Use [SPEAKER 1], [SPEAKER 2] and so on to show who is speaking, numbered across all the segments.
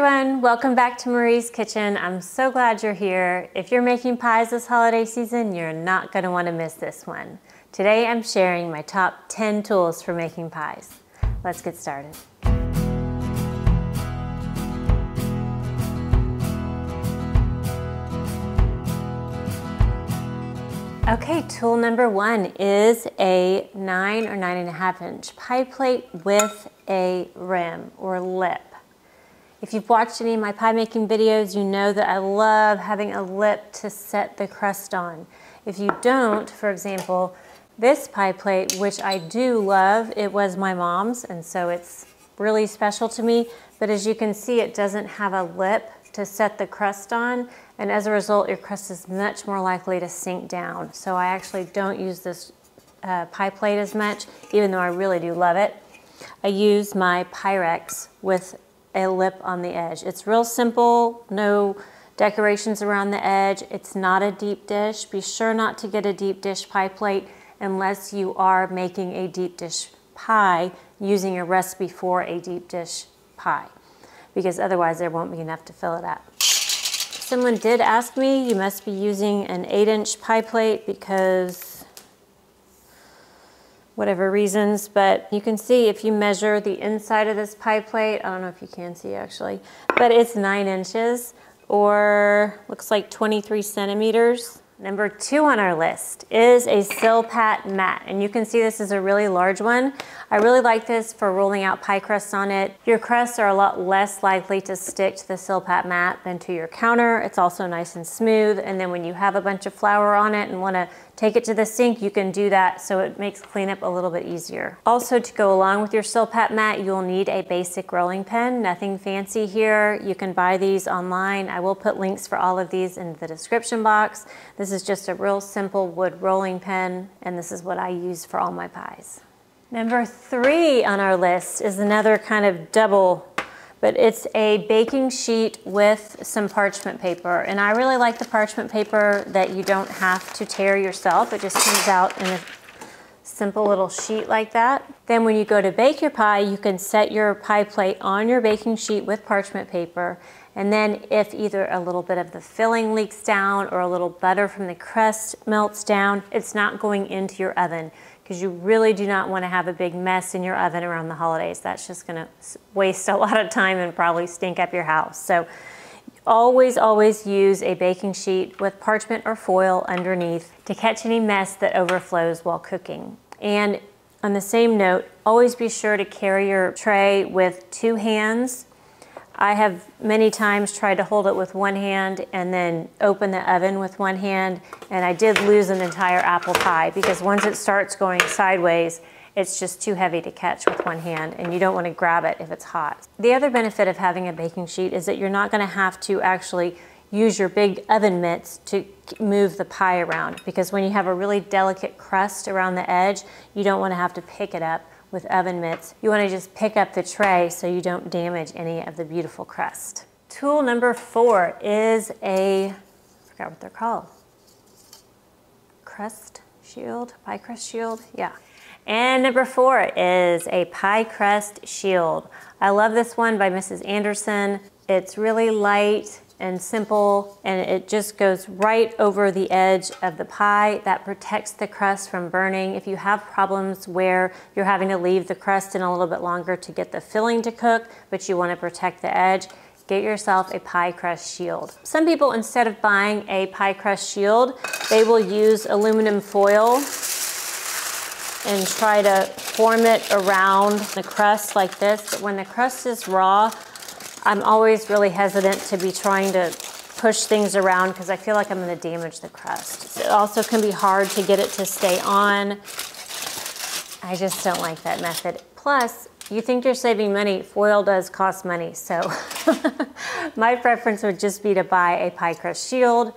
[SPEAKER 1] everyone, welcome back to Marie's Kitchen. I'm so glad you're here. If you're making pies this holiday season, you're not going to want to miss this one. Today I'm sharing my top 10 tools for making pies. Let's get started. Okay, tool number one is a 9 or 9.5 inch pie plate with a rim or lip. If you've watched any of my pie making videos, you know that I love having a lip to set the crust on. If you don't, for example, this pie plate, which I do love, it was my mom's, and so it's really special to me, but as you can see, it doesn't have a lip to set the crust on, and as a result, your crust is much more likely to sink down. So I actually don't use this pie plate as much, even though I really do love it. I use my Pyrex with a lip on the edge. It's real simple, no decorations around the edge. It's not a deep dish. Be sure not to get a deep dish pie plate unless you are making a deep dish pie using a recipe for a deep dish pie, because otherwise there won't be enough to fill it up. Someone did ask me, you must be using an 8-inch pie plate because whatever reasons, but you can see if you measure the inside of this pie plate, I don't know if you can see actually, but it's 9 inches or looks like 23 centimeters. Number 2 on our list is a Silpat Mat, and you can see this is a really large one. I really like this for rolling out pie crusts on it. Your crusts are a lot less likely to stick to the Silpat Mat than to your counter. It's also nice and smooth, and then when you have a bunch of flour on it and want to take it to the sink, you can do that, so it makes cleanup a little bit easier. Also, to go along with your Silpat Mat, you'll need a basic rolling pin. Nothing fancy here. You can buy these online. I will put links for all of these in the description box. This is just a real simple wood rolling pin, and this is what I use for all my pies. Number 3 on our list is another kind of double, but it's a baking sheet with some parchment paper. And I really like the parchment paper that you don't have to tear yourself. It just comes out in a simple little sheet like that. Then when you go to bake your pie, you can set your pie plate on your baking sheet with parchment paper. And then if either a little bit of the filling leaks down or a little butter from the crust melts down, it's not going into your oven, because you really do not want to have a big mess in your oven around the holidays. That's just going to waste a lot of time and probably stink up your house. So always, always use a baking sheet with parchment or foil underneath to catch any mess that overflows while cooking. And on the same note, always be sure to carry your tray with 2 hands. I have many times tried to hold it with one hand and then open the oven with one hand, and I did lose an entire apple pie because once it starts going sideways, it's just too heavy to catch with one hand, and you don't want to grab it if it's hot. The other benefit of having a baking sheet is that you're not going to have to actually use your big oven mitts to move the pie around, because when you have a really delicate crust around the edge, you don't want to have to pick it up with oven mitts. You want to just pick up the tray so you don't damage any of the beautiful crust. Tool number 4 is I forgot what they're called. Crust Shield, Pie Crust Shield, yeah. And number 4 is a Pie Crust Shield. I love this one by Mrs. Anderson. It's really light and simple, and it just goes right over the edge of the pie. That protects the crust from burning. If you have problems where you're having to leave the crust in a little bit longer to get the filling to cook, but you want to protect the edge, get yourself a Pie Crust Shield. Some people, instead of buying a Pie Crust Shield, they will use aluminum foil and try to form it around the crust like this. But when the crust is raw, I'm always really hesitant to be trying to push things around because I feel like I'm going to damage the crust. It also can be hard to get it to stay on. I just don't like that method. Plus, you think you're saving money, foil does cost money, so my preference would just be to buy a Pie Crust Shield.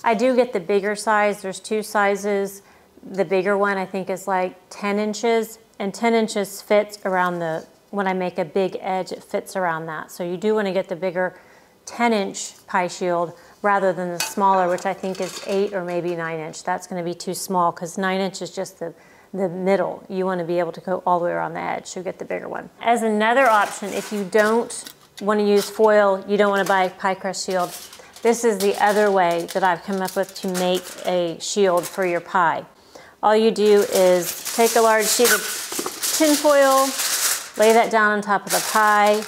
[SPEAKER 1] I do get the bigger size. There's 2 sizes. The bigger one I think is like 10 inches, and 10 inches fits around when I make a big edge, it fits around that. So you do want to get the bigger 10-inch pie shield rather than the smaller, which I think is 8 or maybe 9-inch. That's going to be too small because 9-inch is just the middle. You want to be able to go all the way around the edge, so get the bigger one. As another option, if you don't want to use foil, you don't want to buy Pie Crust Shield. This is the other way that I've come up with to make a shield for your pie. All you do is take a large sheet of tin foil, lay that down on top of the pie.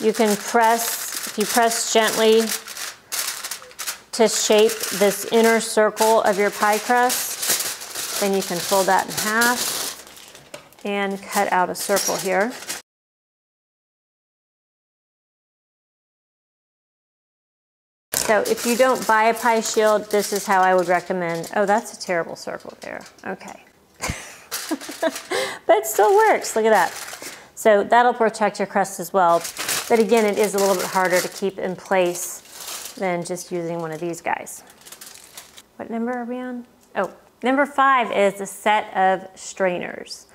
[SPEAKER 1] You can press, if you press gently to shape this inner circle of your pie crust, then you can fold that in half and cut out a circle here. So if you don't buy a pie shield, this is how I would recommend. Oh, that's a terrible circle there. Okay. But it still works, look at that. So that'll protect your crust as well. But again, it is a little bit harder to keep in place than just using one of these guys. What number are we on? Oh, number 5 is a set of strainers.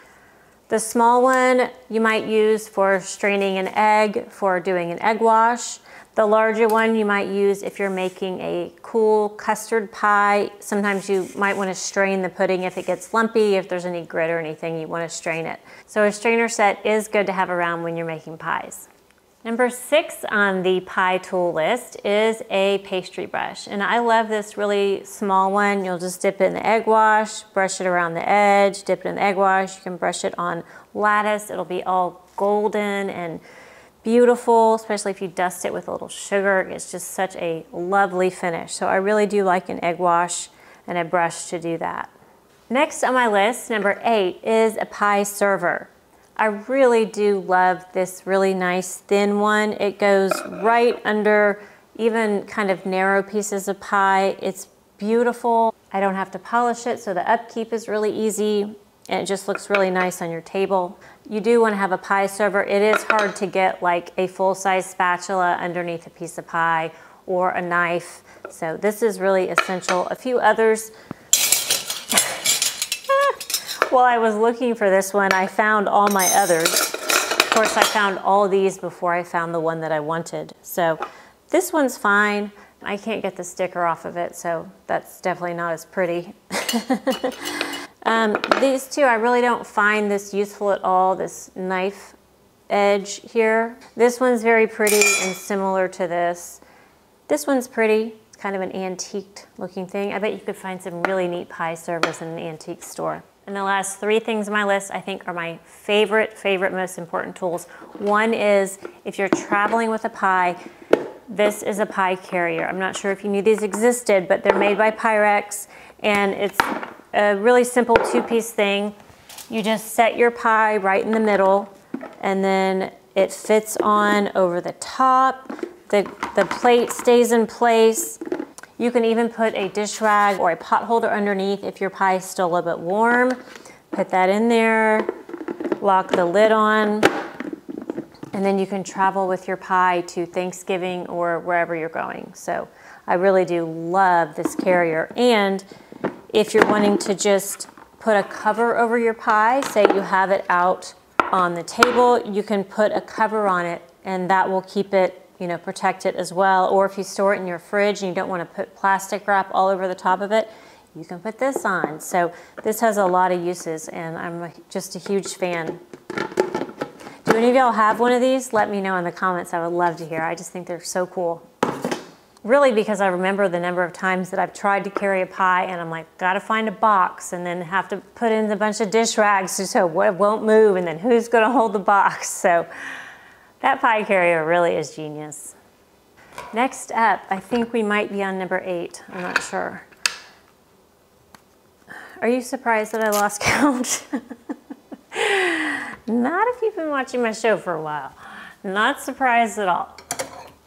[SPEAKER 1] The small one you might use for straining an egg, for doing an egg wash. The larger one you might use if you're making a cool custard pie. Sometimes you might want to strain the pudding if it gets lumpy, if there's any grit or anything, you want to strain it. So a strainer set is good to have around when you're making pies. Number 6 on the pie tool list is a pastry brush. And I love this really small one. You'll just dip it in the egg wash, brush it around the edge, dip it in the egg wash. You can brush it on lattice. It'll be all golden and beautiful, especially if you dust it with a little sugar. It's just such a lovely finish. So I really do like an egg wash and a brush to do that. Next on my list, number 8, is a pie server. I really do love this really nice thin one. It goes right under even kind of narrow pieces of pie. It's beautiful. I don't have to polish it, so the upkeep is really easy. And it just looks really nice on your table. You do want to have a pie server. It is hard to get like a full-size spatula underneath a piece of pie or a knife. So this is really essential. A few others. While I was looking for this one, I found all my others. Of course, I found all these before I found the one that I wanted. So this one's fine. I can't get the sticker off of it, so that's definitely not as pretty. These two, I really don't find this useful at all, this knife edge here. This one's very pretty and similar to this. This one's pretty. It's kind of an antiqued looking thing. I bet you could find some really neat pie servers in an antique store. And the last 3 things on my list I think are my favorite most important tools. One is if you're traveling with a pie, this is a pie carrier. I'm not sure if you knew these existed, but they're made by Pyrex, and it's a really simple 2-piece thing. You just set your pie right in the middle, and then it fits on over the top. The plate stays in place. You can even put a dish rag or a pot holder underneath if your pie is still a little bit warm. Put that in there, lock the lid on, and then you can travel with your pie to Thanksgiving or wherever you're going. So I really do love this carrier. And if you're wanting to just put a cover over your pie, say you have it out on the table, you can put a cover on it and that will keep it, you know, protect it as well. Or if you store it in your fridge and you don't want to put plastic wrap all over the top of it, you can put this on. So this has a lot of uses and I'm just a huge fan. Do any of y'all have one of these? Let me know in the comments. I would love to hear. I just think they're so cool. Really, because I remember the number of times that I've tried to carry a pie and I'm like, gotta find a box and then have to put in a bunch of dish rags so it won't move, and then who's gonna hold the box? So that pie carrier really is genius. Next up, I think we might be on number 8. I'm not sure. Are you surprised that I lost count? Not if you've been watching my show for a while. Not surprised at all.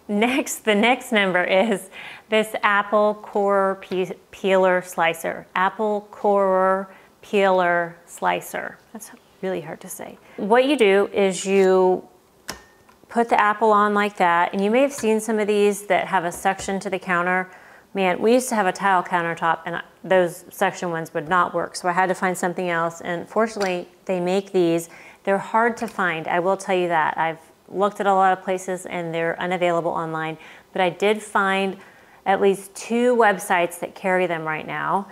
[SPEAKER 1] The next number is this apple core peeler slicer. Apple core peeler slicer. That's really hard to say. What you do is you put the apple on like that, and you may have seen some of these that have a suction to the counter. Man, we used to have a tile countertop and those suction ones would not work, so I had to find something else, and fortunately they make these. They're hard to find, I will tell you that. I've looked at a lot of places and they're unavailable online, but I did find at least 2 websites that carry them right now.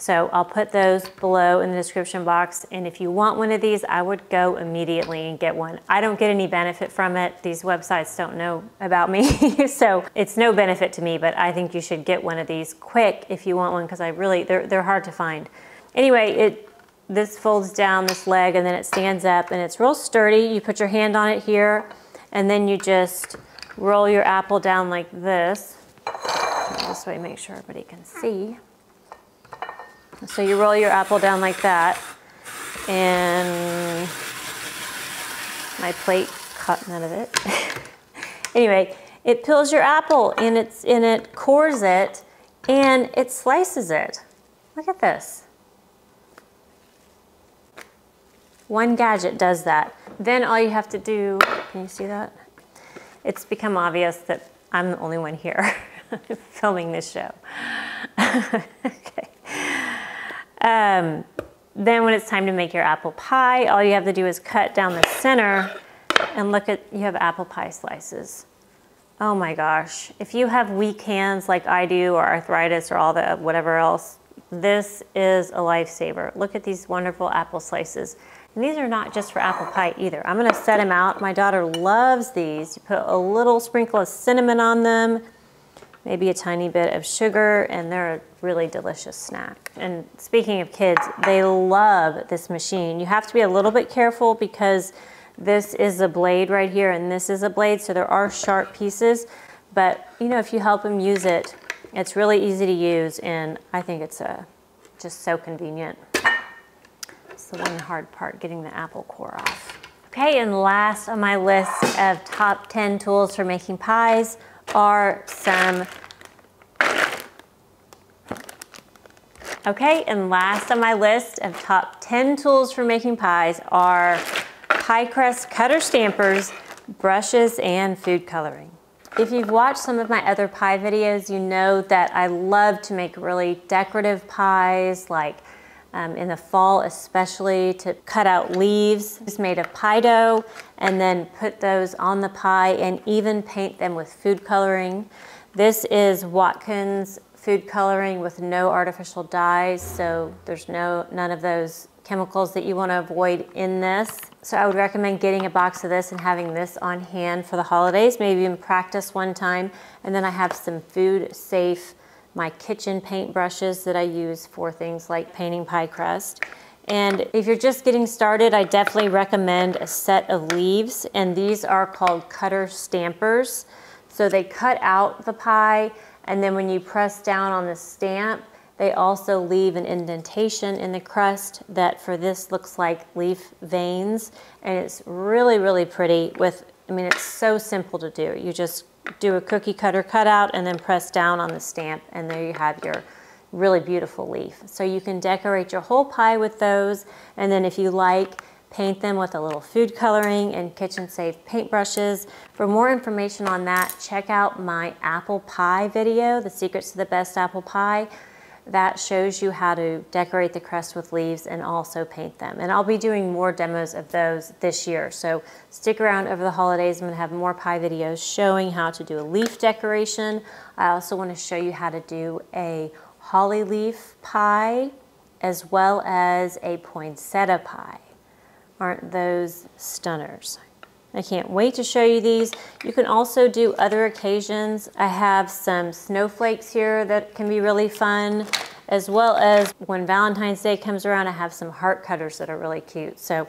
[SPEAKER 1] So I'll put those below in the description box. And if you want one of these, I would go immediately and get one. I don't get any benefit from it. These websites don't know about me. So it's no benefit to me, but I think you should get one of these quick if you want one, because they're hard to find. Anyway, this folds down this leg and then it stands up and it's real sturdy. You put your hand on it here and then you just roll your apple down like this. This way, make sure everybody can see. So you roll your apple down like that, and my plate caught none of it. Anyway, it peels your apple and it cores it and it slices it. Look at this. One gadget does that. Then all you have to do, can you see that? It's become obvious that I'm the only one here filming this show. Okay. Then when it's time to make your apple pie, all you have to do is cut down the center and look at, you have apple pie slices. Oh my gosh. If you have weak hands like I do, or arthritis or all the whatever else, this is a lifesaver. Look at these wonderful apple slices. And these are not just for apple pie either. I'm gonna set them out. My daughter loves these. You put a little sprinkle of cinnamon on them, maybe a tiny bit of sugar, and they're a really delicious snack. And speaking of kids, they love this machine. You have to be a little bit careful because this is a blade right here and this is a blade, so there are sharp pieces. But you know, if you help them use it, it's really easy to use, and I think it's just so convenient. It's the one hard part, getting the apple core off. Okay, and last on my list of top 10 tools for making pies are some, and last on my list of top 10 tools for making pies are pie crust cutter stampers, brushes, and food coloring. If you've watched some of my other pie videos, you know that I love to make really decorative pies, like in the fall especially, to cut out leaves just made of pie dough and then put those on the pie and even paint them with food coloring. This is Watkins food coloring with no artificial dyes, so there's none of those chemicals that you want to avoid in this. So I would recommend getting a box of this and having this on hand for the holidays, maybe even practice one time. And then I have some food safe, my kitchen paint brushes that I use for things like painting pie crust. And if you're just getting started, I definitely recommend a set of leaves, and these are called cutter stampers. So they cut out the pie, and then when you press down on the stamp, they also leave an indentation in the crust that for this looks like leaf veins, and it's really, really pretty with, I mean, it's so simple to do. You just do a cookie cutter cutout and then press down on the stamp, and there you have your really beautiful leaf. So you can decorate your whole pie with those, and then if you like, paint them with a little food coloring and kitchen safe paintbrushes. For more information on that, check out my apple pie video, The Secrets to the Best Apple Pie. That shows you how to decorate the crust with leaves and also paint them. And I'll be doing more demos of those this year. So stick around over the holidays. I'm gonna have more pie videos showing how to do a leaf decoration. I also wanna show you how to do a holly leaf pie as well as a poinsettia pie. Aren't those stunners? I can't wait to show you these. You can also do other occasions. I have some snowflakes here that can be really fun, as well as when Valentine's Day comes around, I have some heart cutters that are really cute. So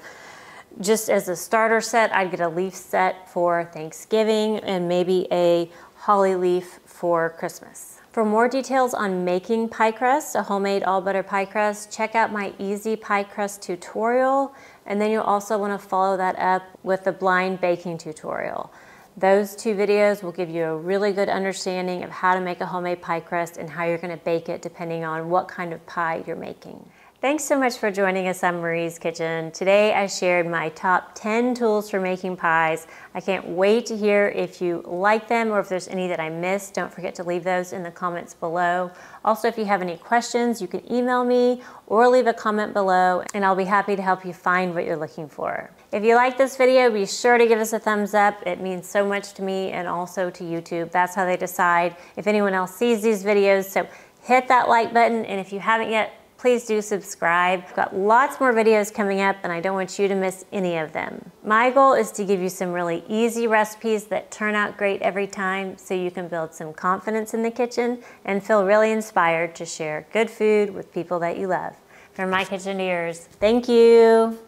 [SPEAKER 1] just as a starter set, I'd get a leaf set for Thanksgiving and maybe a holly leaf for Christmas. For more details on making pie crust, a homemade all butter pie crust, check out my easy pie crust tutorial. And then you'll also want to follow that up with the blind baking tutorial. Those two videos will give you a really good understanding of how to make a homemade pie crust and how you're going to bake it depending on what kind of pie you're making. Thanks so much for joining us on Marie's Kitchen. Today I shared my top 10 tools for making pies. I can't wait to hear if you like them or if there's any that I missed. Don't forget to leave those in the comments below. Also, if you have any questions, you can email me or leave a comment below, and I'll be happy to help you find what you're looking for. If you like this video, be sure to give us a thumbs up. It means so much to me and also to YouTube. That's how they decide if anyone else sees these videos. So hit that like button, and if you haven't yet, please do subscribe. I've got lots more videos coming up and I don't want you to miss any of them. My goal is to give you some really easy recipes that turn out great every time so you can build some confidence in the kitchen and feel really inspired to share good food with people that you love. From my kitchen to yours, thank you.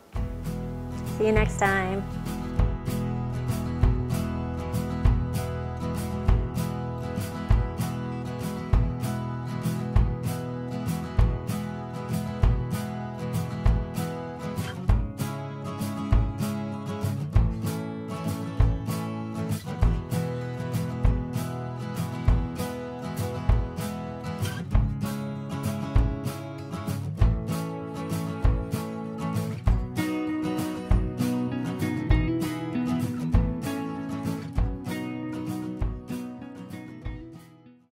[SPEAKER 1] See you next time.